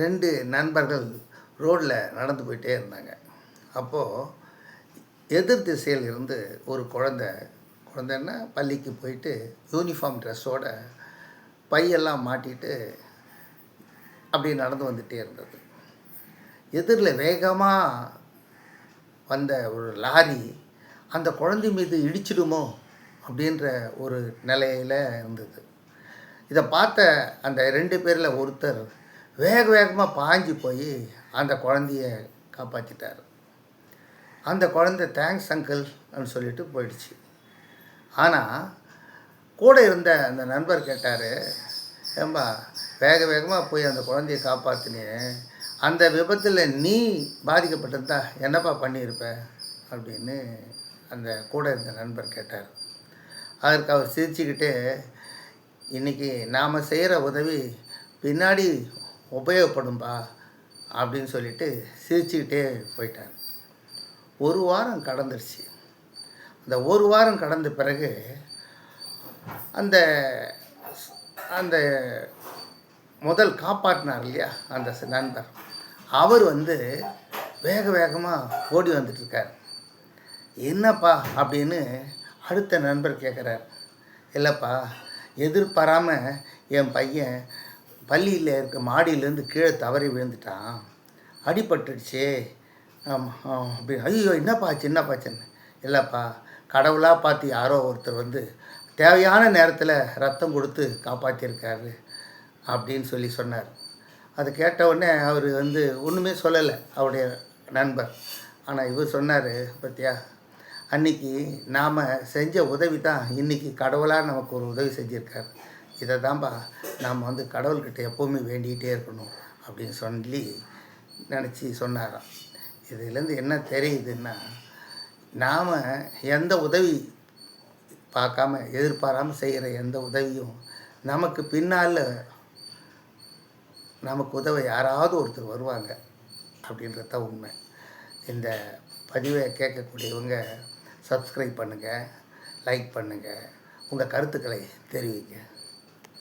2 நண்பர்கள் ரோட்டில் நடந்து போயிட்டே இருந்தாங்க. அப்போது எதிர் திசையில் இருந்து ஒரு குழந்தைன்னா பள்ளிக்கு போயிட்டு யூனிஃபார்ம் ட்ரெஸ்ஸோட பையெல்லாம் மாட்டிட்டு அப்படி நடந்து வந்துகிட்டே இருந்தது. எதிரில் வேகமாக வந்த ஒரு லாரி அந்த குழந்தை மீது இடிச்சிடுமோ அப்படின்ற ஒரு நிலையில் இருந்தது. இதை பார்த்த அந்த 2 பேரில் ஒருத்தர் வேகமாக பாய்ஞ்சு போய் அந்த குழந்தைய காப்பாற்றிட்டார். அந்த குழந்தை தேங்க்ஸ் அங்கிள் அப்படின்னு சொல்லிட்டு போயிடுச்சு. ஆனால் கூட இருந்த அந்த நண்பர் கேட்டார், ஏம்பா வேகமாக போய் அந்த குழந்தைய காப்பாற்றினேன், அந்த விபத்தில் நீ பாதிக்கப்பட்டிருந்தா என்னப்பா பண்ணியிருப்ப அப்படின்னு அந்த கூட இருந்த நண்பர் கேட்டார். அதற்கு அவர் சிரிச்சுக்கிட்டே, இன்றைக்கி நாம் செய்கிற உதவி பின்னாடி உபயோகப்படும்பா அப்படின்னு சொல்லிட்டு சிரிச்சுக்கிட்டே போயிட்டார். 1 வாரம் கடந்துருச்சு. அந்த 1 வாரம் கடந்த பிறகு அந்த அந்த முதல் காப்பாற்றினார் இல்லையா அந்த நண்பர், அவர் வேகமாக ஓடி வந்துட்டுருக்கார். என்னப்பா அப்படின்னு அடுத்த நண்பர் கேட்குறார். இல்லைப்பா, எதிர்பாராமல் என் பையன் பள்ளியில் இருக்க மாடியிலேருந்து கீழே தவறி விழுந்துட்டான், அடிபட்டுடுச்சு அப்படி. ஐயோ என்னப்பாச்சுன்னு. இல்லைப்பா, கடவுளாக பார்த்து யாரோ ஒருத்தர் தேவையான நேரத்தில் ரத்தம் கொடுத்து காப்பாற்றியிருக்காரு அப்படின்னு சொன்னார். அது கேட்ட உடனே அவர் ஒன்றுமே சொல்லலை அவருடைய நண்பர். ஆனால் இவர் சொன்னார், பார்த்தியா, அன்றைக்கி நாம் செஞ்ச உதவி தான் இன்றைக்கி கடவுளாக நமக்கு ஒரு உதவி செஞ்சுருக்கார். இதை தான்ப்பா நாம் கடவுள்கிட்ட எப்போவுமே வேண்டிகிட்டே இருக்கணும் அப்படின்னு சொல்லி நினச்சி சொன்னாராம். இதுலேருந்து என்ன தெரியுதுன்னா, நாம் எந்த உதவி பார்க்காம எதிர்பாராமல் செய்கிற எந்த உதவியும் நமக்கு பின்னால் நமக்கு உதவ யாராவது ஒருத்தர் வருவாங்க அப்படின்றது தான் உண்மை. இந்த பதிவை கேட்கக்கூடியவங்க சப்ஸ்கிரைப் பண்ணுங்கள், லைக் பண்ணுங்கள், உங்கள் கருத்துக்களை தெரிவிங்க.